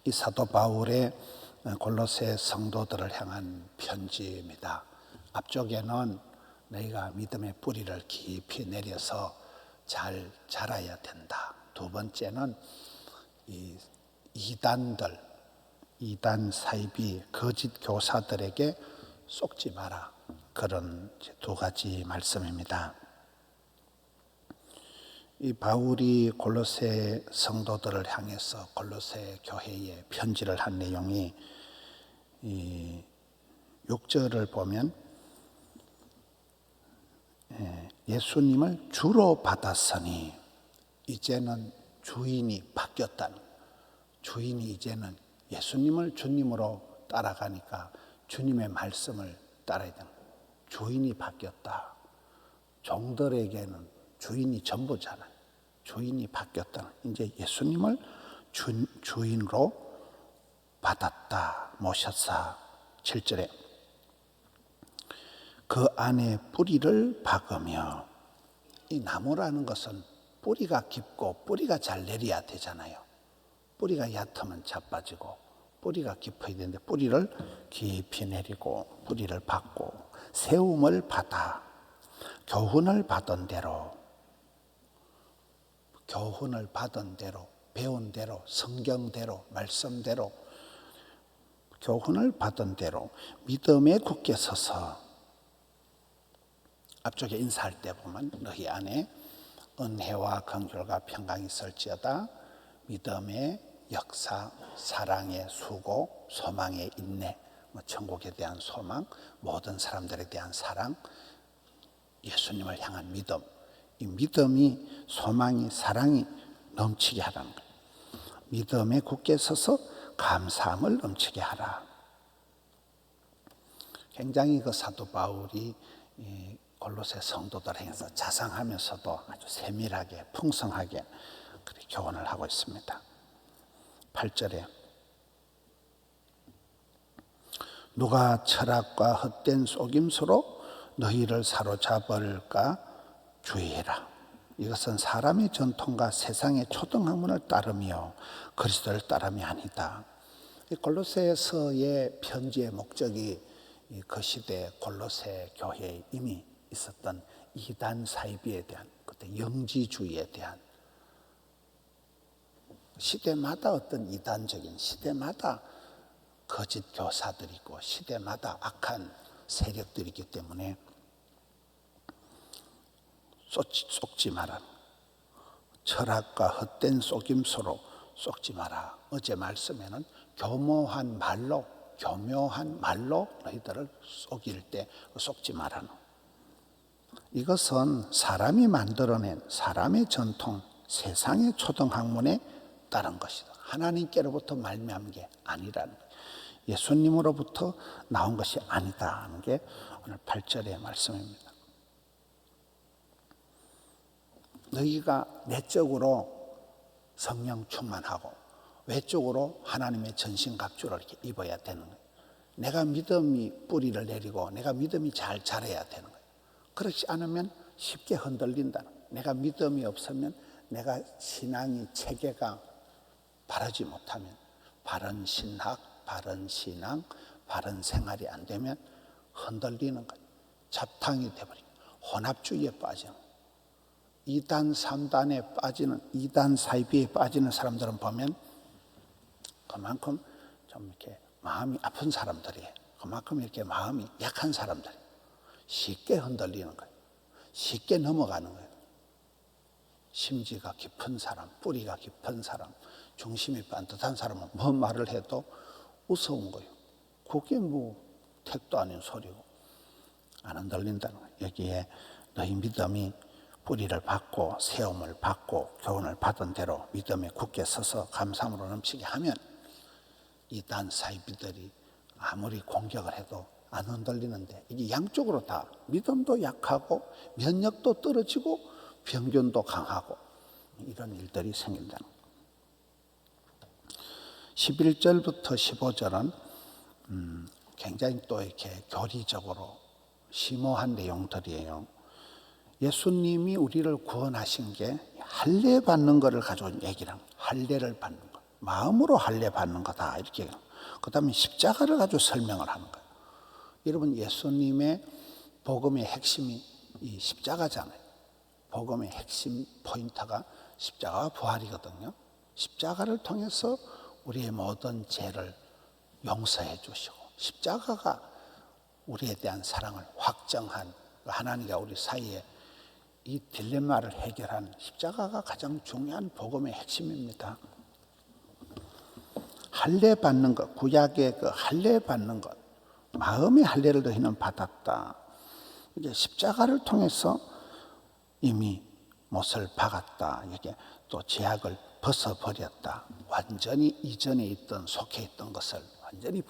이 사도 바울의 골로새 성도들을 향한 편지입니다. 앞쪽에는 너희가 믿음의 뿌리를 깊이 내려서 잘 자라야 된다. 두 번째는 이 이단들, 이단 사이비 거짓 교사들에게 속지 마라. 그런 두 가지 말씀입니다. 이 바울이 골로새 성도들을 향해서 골로새 교회에 편지를 한 내용이 이 6절을 보면 예수님을 주로 받았으니 이제는 주인이 바뀌었다는, 주인이 이제는 예수님을 주님으로 따라가니까 주님의 말씀을 따라야 되는, 주인이 바뀌었다. 종들에게는 주인이 전부잖아요. 주인이 바뀌었다. 이제 예수님을 주인으로 받았다. 모셨사. 7절에 그 안에 뿌리를 박으며, 이 나무라는 것은 뿌리가 깊고 뿌리가 잘 내려야 되잖아요. 뿌리가 얕으면 자빠지고 뿌리가 깊어야 되는데 뿌리를 깊이 내리고 뿌리를 박고 세움을 받아 교훈을 받은 대로, 교훈을 받은 대로, 배운 대로, 성경대로, 말씀대로, 교훈을 받은 대로 믿음에 굳게 서서, 앞쪽에 인사할 때 보면 너희 안에 은혜와 긍휼과 평강이 있을지어다. 믿음의 역사, 사랑의 수고, 소망의 인내, 천국에 대한 소망, 모든 사람들에 대한 사랑, 예수님을 향한 믿음, 이 믿음이, 소망이, 사랑이 넘치게 하라는 거예요. 믿음에 굳게 서서 감사함을 넘치게 하라. 굉장히 그 사도 바울이 골로새 성도들 향해서 자상하면서도 아주 세밀하게 풍성하게 그렇게 교훈을 하고 있습니다. 8절에 누가 철학과 헛된 속임수로 너희를 사로잡을까 주의해라. 이것은 사람의 전통과 세상의 초등학문을 따르며 그리스도를 따름이 아니다. 골로새서의 편지의 목적이 그 시대 골로새 교회에 이미 있었던 이단 사이비에 대한, 그때 영지주의에 대한, 시대마다 어떤 이단적인, 시대마다 거짓 교사들이 있고 시대마다 악한 세력들이 있기 때문에 속지 마라. 철학과 헛된 속임수로 속지 마라. 어제 말씀에는 교묘한 말로 너희들을 속일 때 속지 마라. 이것은 사람이 만들어낸 사람의 전통, 세상의 초등학문에 따른 것이다. 하나님께로부터 말미암은 게 아니라는 거예요. 예수님으로부터 나온 것이 아니다 하는 게 오늘 8절의 말씀입니다. 너희가 내적으로 성령 충만하고 외적으로 하나님의 전신갑주를 이렇게 입어야 되는 거예요. 내가 믿음이 뿌리를 내리고 내가 믿음이 잘 자라야 되는 거예요. 그렇지 않으면 쉽게 흔들린다는 거예요. 내가 믿음이 없으면, 내가 신앙이 체계가 바르지 못하면, 바른 신학, 바른 신앙, 바른 생활이 안 되면 흔들리는 거예요. 잡탕이 되어버리고 혼합주의에 빠지는 거예요. 2단, 3단에 빠지는, 2단 사이비에 빠지는 사람들은 보면 그만큼 좀 이렇게 마음이 아픈 사람들이에요. 그만큼 이렇게 마음이 약한 사람들이에요. 쉽게 흔들리는 거예요. 쉽게 넘어가는 거예요. 심지가 깊은 사람, 뿌리가 깊은 사람, 중심이 반듯한 사람은 뭔 말을 해도 우스운 거예요. 그게 뭐 택도 아닌 소리고 안 흔들린다는 거예요. 여기에 너희 믿음이 뿌리를 받고 세움을 받고 교훈을 받은 대로 믿음에 굳게 서서 감사함으로 넘치게 하면 이단 사이비들이 아무리 공격을 해도 안 흔들리는데, 이게 양쪽으로 다 믿음도 약하고 면역도 떨어지고 병균도 강하고 이런 일들이 생긴다는 거예요. 11절부터 15절은 굉장히 또 이렇게 교리적으로 심오한 내용들이에요. 예수님이 우리를 구원하신 게 할례 받는 것을 가지고 얘기를 합니다. 할례를 받는 것. 마음으로 할례 받는 거다. 이렇게. 그 다음에 십자가를 가지고 설명을 하는 거예요. 여러분, 예수님의 복음의 핵심이 이 십자가잖아요. 복음의 핵심 포인트가 십자가와 부활이거든요. 십자가를 통해서 우리의 모든 죄를 용서해 주시고, 십자가가 우리에 대한 사랑을 확정한, 하나님과 우리 사이에 이 딜레마를 해결한 십자가가 가장 중요한 복음의 핵심입니다. 할례 받는 것, 구약의 그 할례 받는 것, 마음의 할례를 너희는 받았다. 이제 십자가를 통해서 이미 못을 박았다. 이게 또 죄악을 벗어버렸다. 완전히 이전에 있던, 속해 있던 것을 완전히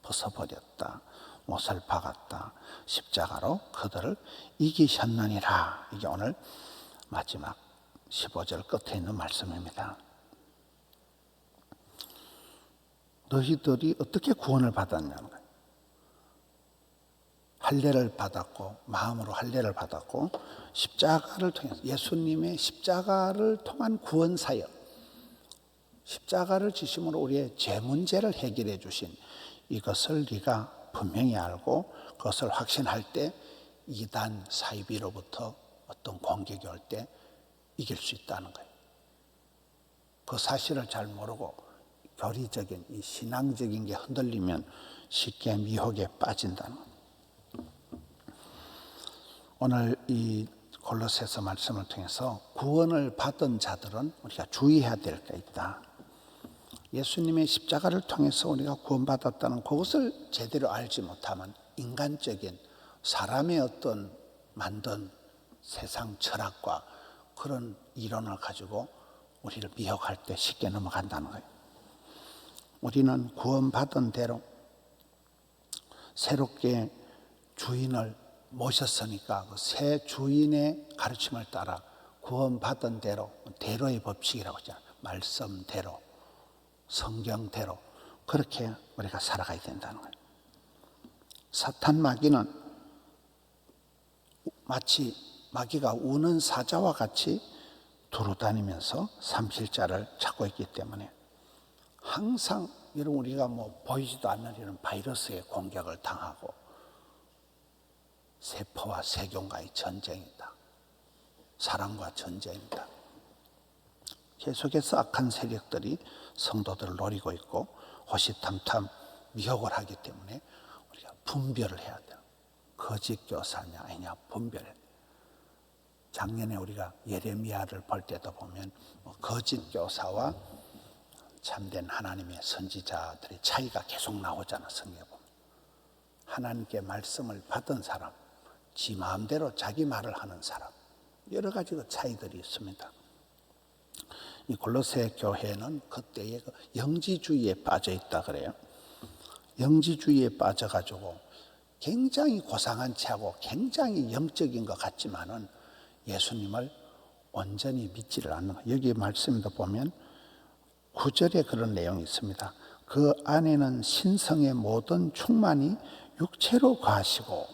벗어버렸다. 못을 박았다. 십자가로 그들을 이기셨느니라. 이게 오늘 마지막 15절 끝에 있는 말씀입니다. 너희들이 어떻게 구원을 받았냐는 거예요. 할례를 받았고, 마음으로 할례를 받았고, 십자가를 통해서 예수님의 십자가를 통한 구원 사역, 십자가를 지심으로 우리의 죄 문제를 해결해 주신 이것을 네가 분명히 알고 그것을 확신할 때 이단 사이비로부터 어떤 공격이 올 때 이길 수 있다는 거예요. 그 사실을 잘 모르고 교리적인 이 신앙적인 게 흔들리면 쉽게 미혹에 빠진다는 거예요. 오늘 이 골로새서 말씀을 통해서 구원을 받은 자들은 우리가 주의해야 될 게 있다. 예수님의 십자가를 통해서 우리가 구원받았다는 그것을 제대로 알지 못하면 인간적인 사람의 어떤 만든 세상 철학과 그런 이론을 가지고 우리를 미혹할 때 쉽게 넘어간다는 거예요. 우리는 구원받은 대로 새롭게 주인을 모셨으니까 그 새 주인의 가르침을 따라 구원받은 대로, 대로의 법칙이라고 하잖아요. 말씀대로, 성경대로 그렇게 우리가 살아가야 된다는 거예요. 사탄 마귀는 마치 마귀가 우는 사자와 같이 두루다니면서 삼실자를 찾고 있기 때문에 항상 여러분 우리가 뭐 보이지도 않는 이런 바이러스의 공격을 당하고 세포와 세균과의 전쟁이다. 사람과 전쟁이다. 계속해서 악한 세력들이 성도들을 노리고 있고 호시탐탐 미혹을 하기 때문에 우리가 분별을 해야 돼요. 거짓 교사냐 아니냐 분별해야 돼요. 작년에 우리가 예레미야를 볼 때도 보면 거짓 교사와 참된 하나님의 선지자들의 차이가 계속 나오잖아. 성경에 보면 하나님께 말씀을 받은 사람, 지 마음대로 자기 말을 하는 사람, 여러 가지 그 차이들이 있습니다. 이 골로새 교회는 그때의 그 영지주의에 빠져 있다 그래요. 영지주의에 빠져가지고 굉장히 고상한 채하고 굉장히 영적인 것 같지만은 예수님을 온전히 믿지를 않는 거예요. 여기 말씀도 보면 9절에 그런 내용이 있습니다. 그 안에는 신성의 모든 충만이 육체로 거하시고,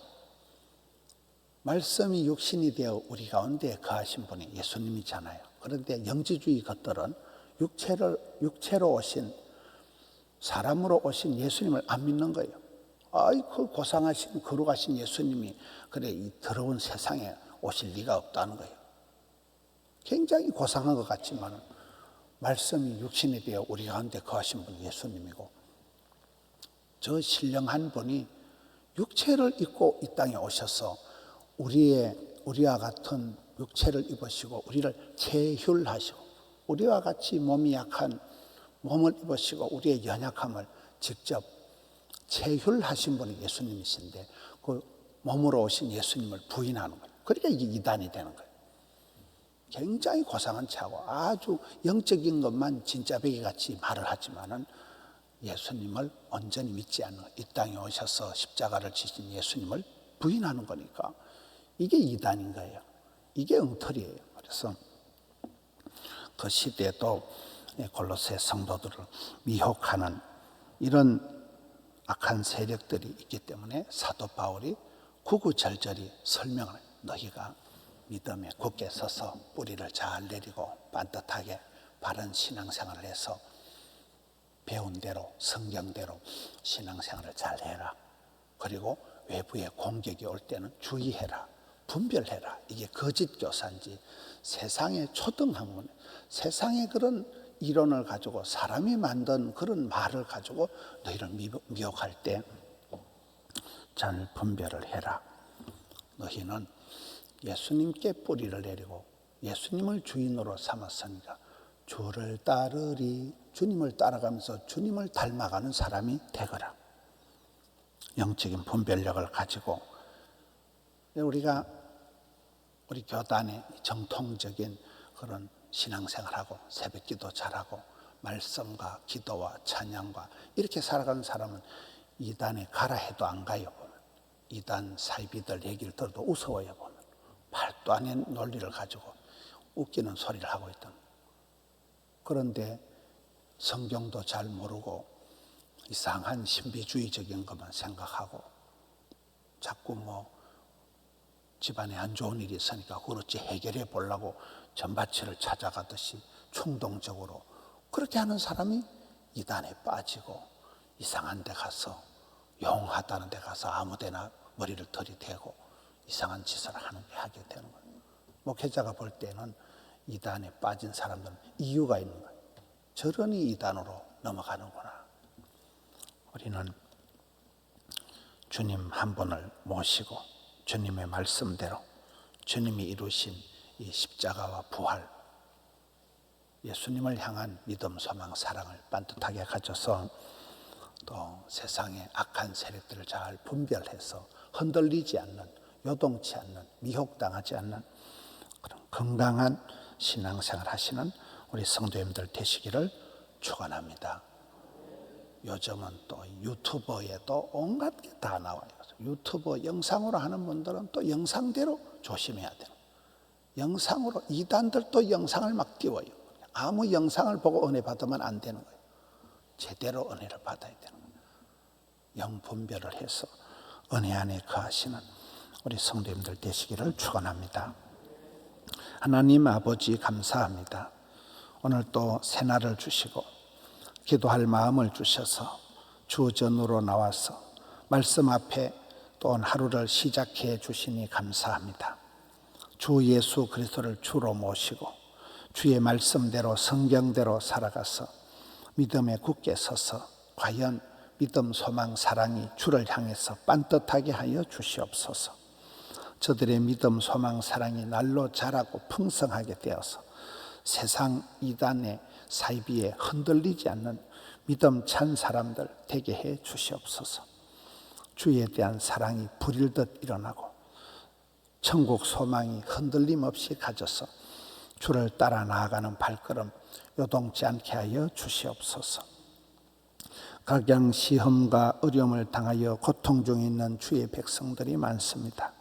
말씀이 육신이 되어 우리 가운데 거하신 분이 예수님이잖아요. 그런데 영지주의 것들은 육체로 오신, 사람으로 오신 예수님을 안 믿는 거예요. 아이, 그 고상하신, 거룩하신 예수님이 그래 이 더러운 세상에 오실 리가 없다는 거예요. 굉장히 고상한 것 같지만 말씀이 육신이 되어 우리 가운데 거하신 분이 예수님이고, 저 신령한 분이 육체를 입고 이 땅에 오셔서 우리와 같은 육체를 입으시고 우리를 체휼하시고, 우리와 같이 몸이 약한 몸을 입으시고 우리의 연약함을 직접 체휼하신 분이 예수님이신데 그 몸으로 오신 예수님을 부인하는 거예요. 그러니까 이게 이단이 되는 거예요. 굉장히 고상한 차고 아주 영적인 것만 진짜배기같이 말을 하지만은 예수님을 온전히 믿지 않는 거예요. 이 땅에 오셔서 십자가를 지신 예수님을 부인하는 거니까 이게 이단인 거예요. 이게 엉터리예요. 그래서 그 시대에도 골로새 성도들을 미혹하는 이런 악한 세력들이 있기 때문에 사도 바울이 구구절절히 설명을 해요. 너희가 믿음에 굳게 서서 뿌리를 잘 내리고 반듯하게 바른 신앙생활을 해서 배운 대로 성경대로 신앙생활을 잘 해라. 그리고 외부의 공격이 올 때는 주의해라. 분별해라. 이게 거짓 교사인지 세상의 초등학문, 세상의 그런 이론을 가지고 사람이 만든 그런 말을 가지고 너희를 미혹할 때 잘 분별을 해라. 너희는 예수님께 뿌리를 내리고 예수님을 주인으로 삼았으니까 주를 따르리. 주님을 따라가면서 주님을 닮아가는 사람이 되거라. 영적인 분별력을 가지고 우리 교단의 정통적인 그런 신앙생활하고 새벽기도 잘하고 말씀과 기도와 찬양과 이렇게 살아가는 사람은 이단에 가라 해도 안 가요. 보면 이단 사이비들 얘기를 들어도 우스워요. 보면 말도 아닌 논리를 가지고 웃기는 소리를 하고 있던. 그런데 성경도 잘 모르고 이상한 신비주의적인 것만 생각하고 자꾸 집안에 안 좋은 일이 있으니까 그렇지 해결해 보려고 전밭치를 찾아가듯이 충동적으로 그렇게 하는 사람이 이단에 빠지고 이상한 데 가서 용하다는 데 가서 아무 데나 머리를 들이대고 이상한 짓을 하게 되는 거예요. 목회자가 볼 때는 이단에 빠진 사람들은 이유가 있는 거예요. 저러니 이단으로 넘어가는구나. 우리는 주님 한 분을 모시고 주님의 말씀대로 주님이 이루신 이 십자가와 부활, 예수님을 향한 믿음, 소망, 사랑을 반듯하게 가져서 또 세상의 악한 세력들을 잘 분별해서 흔들리지 않는, 요동치 않는, 미혹당하지 않는 그런 건강한 신앙생활 하시는 우리 성도님들 되시기를 축원합니다. 요즘은 또 유튜버에도 온갖 게 다 나와요. 유튜버 영상으로 하는 분들은 또 영상대로 조심해야 돼요. 영상으로 이단들도 영상을 막 띄워요. 아무 영상을 보고 은혜 받으면 안 되는 거예요. 제대로 은혜를 받아야 되는 거예요. 영분별을 해서 은혜 안에 거하시는 우리 성도님들 되시기를 축원합니다. 하나님 아버지 감사합니다. 오늘 또 새날을 주시고 기도할 마음을 주셔서 주전으로 나와서 말씀 앞에 또 하루를 시작해 주시니 감사합니다. 주 예수 그리스도를 주로 모시고 주의 말씀대로 성경대로 살아가서 믿음에 굳게 서서 과연 믿음, 소망, 사랑이 주를 향해서 반듯하게 하여 주시옵소서. 저들의 믿음, 소망, 사랑이 날로 자라고 풍성하게 되어서 세상 이단의 사이비에 흔들리지 않는 믿음 찬 사람들 되게 해 주시옵소서. 주에 대한 사랑이 불일듯 일어나고 천국 소망이 흔들림 없이 가져서 주를 따라 나아가는 발걸음 요동치 않게 하여 주시옵소서. 각양 시험과 어려움을 당하여 고통 중에 있는 주의 백성들이 많습니다.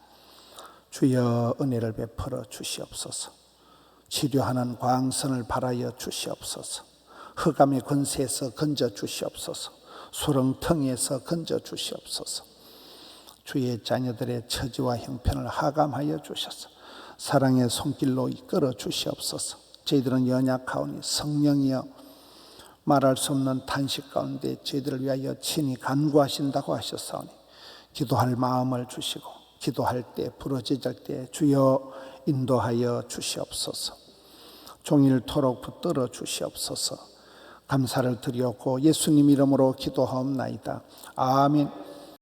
주여 은혜를 베풀어 주시옵소서. 치료하는 광선을 발하여 주시옵소서. 흑암의 권세에서 건져 주시옵소서. 수렁텅이에서 건져 주시옵소서. 주의 자녀들의 처지와 형편을 하감하여 주셔서 사랑의 손길로 이끌어 주시옵소서. 저희들은 연약하오니 성령이여 말할 수 없는 탄식 가운데 저희들을 위하여 친히 간구하신다고 하셨사오니 기도할 마음을 주시고 기도할 때 부르짖을 때 주여 인도하여 주시옵소서. 종일토록 붙들어 주시옵소서. 감사를 드리옵고 예수님 이름으로 기도하옵나이다. 아멘.